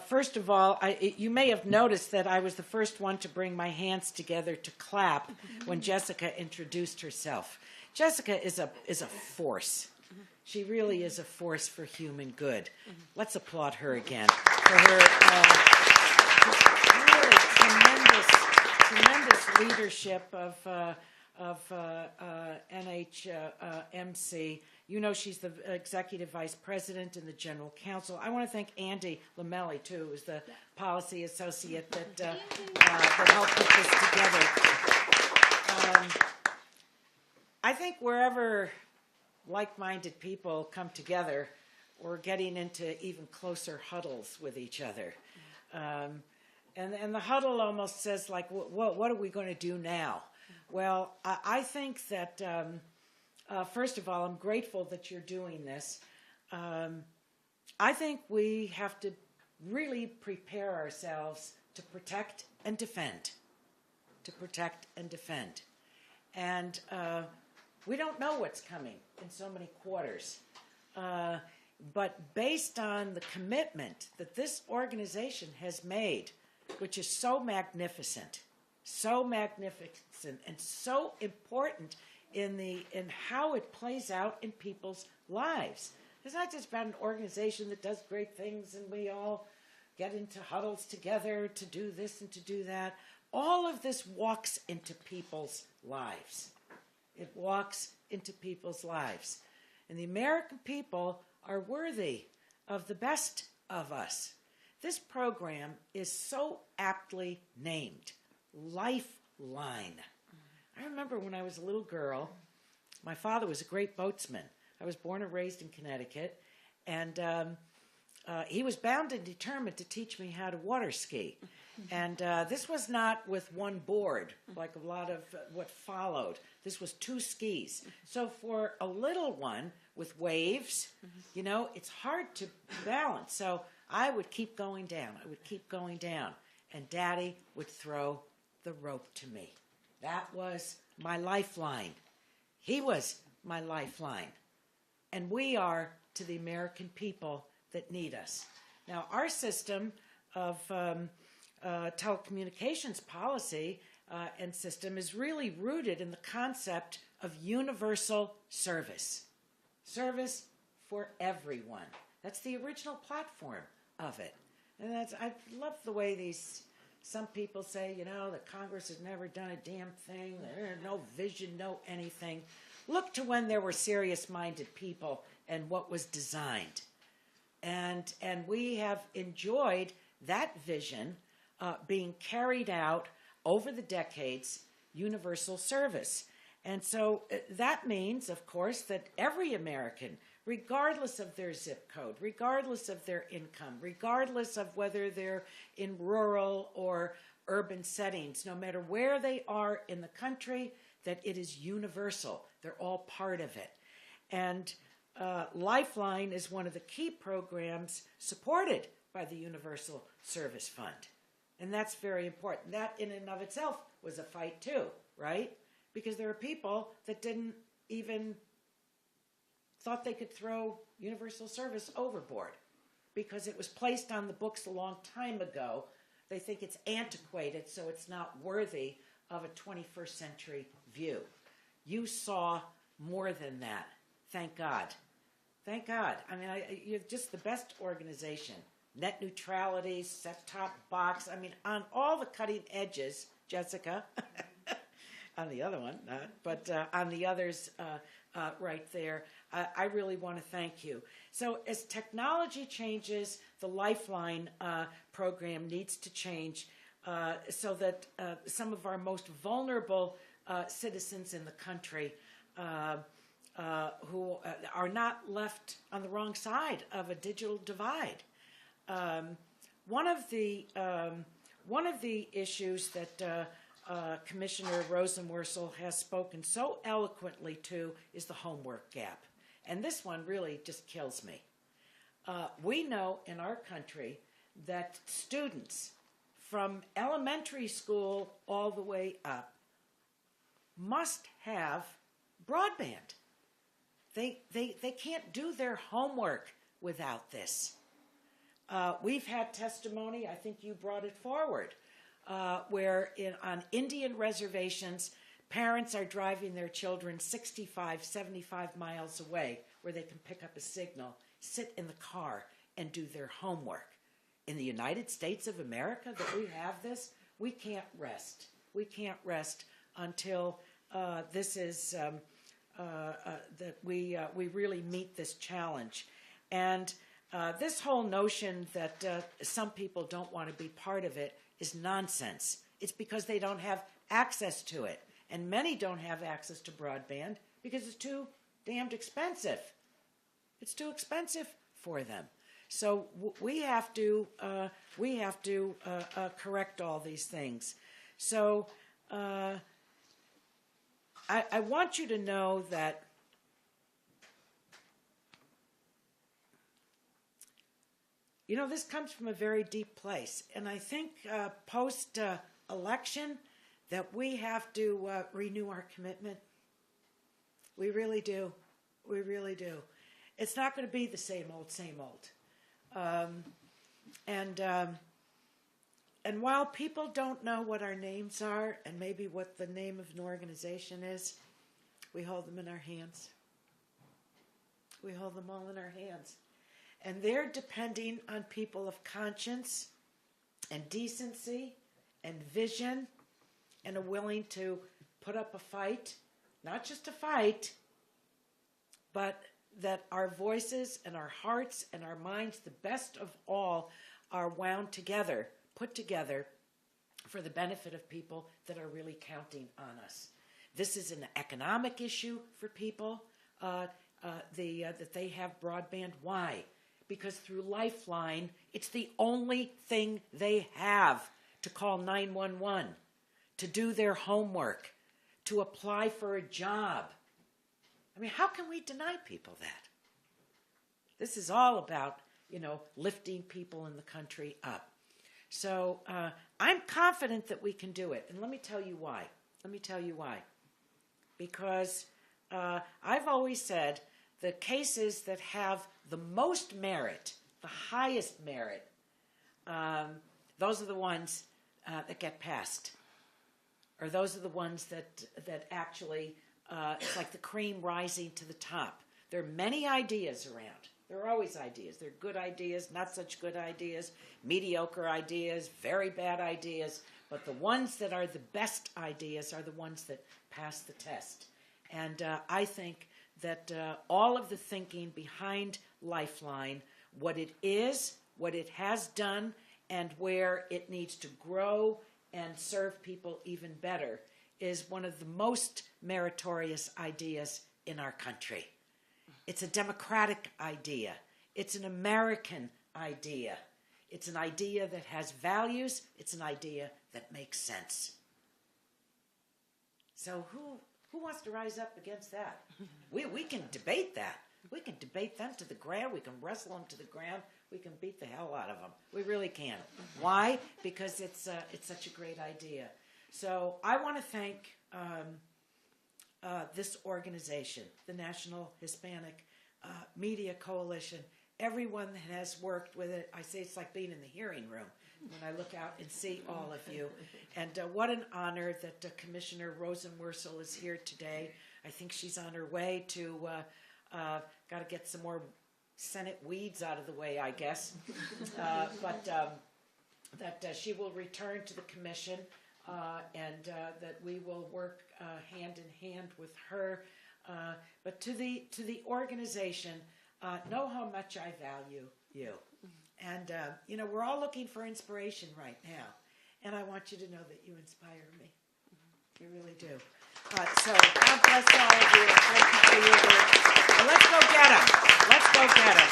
First of all, you may have noticed that I was the first one to bring my hands together to clap when Jessica introduced herself. Jessica is a force. She really is a force for human good. Let's applaud her again for her really tremendous leadership of NHMC. You know, she's the executive vice president and the general counsel. I want to thank Andy Lamelli, too, who's the policy associate that helped put this together. I think wherever like-minded people come together, we're getting into even closer huddles with each other. And the huddle almost says, like, what are we going to do now? Well, I think that... first of all, I'm grateful that you're doing this. I think we have to really prepare ourselves to protect and defend. And we don't know what's coming in so many quarters. But based on the commitment that this organization has made, which is so magnificent and so important in how it plays out in people's lives. It's not just about an organization that does great things and we all get into huddles together to do this and to do that. All of this walks into people's lives. It walks into people's lives. And the American people are worthy of the best of us. This program is so aptly named, Lifeline. I remember when I was a little girl, my father was a great boatsman. I was born and raised in Connecticut, and he was bound and determined to teach me how to water ski. And this was not with one board, like a lot of what followed. This was 2 skis. So for a little one with waves, you know, it's hard to balance. So I would keep going down. And Daddy would throw the rope to me. That was my lifeline. He was my lifeline. And we are to the American people that need us. Now, our system of telecommunications policy and system is really rooted in the concept of universal service. Service for everyone. That's the original platform of it. And I love the way some people say, you know, that Congress has never done a damn thing, there's no vision, no anything. Look to when there were serious-minded people and what was designed. And we have enjoyed that vision being carried out over the decades, universal service. And so that means, of course, that every American, regardless of their zip code, regardless of their income, regardless of whether they're in rural or urban settings, no matter where they are in the country, that it is universal. They're all part of it. And Lifeline is one of the key programs supported by the Universal Service Fund. And that's very important. That in and of itself was a fight too, right? Because there are people that didn't even thought they could throw universal service overboard because it was placed on the books a long time ago. They think it's antiquated, so it's not worthy of a 21st century view. You saw more than that. Thank God. Thank God. I mean, you're just the best organization. Net neutrality, set-top box. I mean, on all the cutting edges, Jessica, on the other one, but on the others right there, I really want to thank you. So as technology changes, the Lifeline program needs to change so that some of our most vulnerable citizens in the country who are not left on the wrong side of a digital divide. One of the issues that Commissioner Rosenworcel has spoken so eloquently to is the homework gap. And this one really just kills me. We know in our country that students from elementary school all the way up must have broadband. They can't do their homework without this. We've had testimony, I think you brought it forward, where on Indian reservations, parents are driving their children 65, 75 miles away where they can pick up a signal, sit in the car, and do their homework. In the United States of America that we have this, we can't rest. We can't rest until this is that we really meet this challenge. And this whole notion that some people don't want to be part of it is nonsense. It's because they don't have access to it. And many don't have access to broadband because it's too damned expensive. It's too expensive for them. So we have to correct all these things. So I want you to know that this comes from a very deep place, and I think post-election that we have to renew our commitment. We really do. We really do. It's not going to be the same old, same old. And while people don't know what our names are and maybe what the name of an organization is, we hold them in our hands. We hold them all in our hands. And they're depending on people of conscience and decency and vision and are willing to put up a fight, not just a fight, but that our voices and our hearts and our minds, the best of all, are wound together, put together for the benefit of people that are really counting on us. This is an economic issue for people, that they have broadband. Why? Because through Lifeline, it's the only thing they have to call 911, to do their homework, to apply for a job. I mean, how can we deny people that? This is all about, lifting people in the country up. So I'm confident that we can do it. And let me tell you why. Because I've always said the cases that have the most merit, the highest merit, those are the ones that get passed. Or those are the ones that actually, it's like the cream rising to the top. There are many ideas around. There are always ideas. There are good ideas, not such good ideas, mediocre ideas, very bad ideas. But the ones that are the best ideas are the ones that pass the test. And I think that all of the thinking behind Lifeline, what it is, what it has done, and where it needs to grow and serve people even better, is one of the most meritorious ideas in our country. It's a democratic idea. It's an American idea. It's an idea that has values. It's an idea that makes sense. So who wants to rise up against that? We can debate that. We can debate them to the ground. We can wrestle them to the ground. We can beat the hell out of them. We really can. Why? Because it's such a great idea. So I want to thank this organization, the National Hispanic Media Coalition, everyone that has worked with it. I say it's like being in the hearing room when I look out and see all of you. And what an honor that Commissioner Rosenworcel is here today. I think she's on her way to, got to get some more Senate weeds out of the way, I guess. But that she will return to the commission and that we will work hand in hand with her. But to the organization, know how much I value you. And, we're all looking for inspiration right now. And I want you to know that you inspire me. You really do. So God bless all of you. Thank you for your work. Let's go get them. Let's go get them.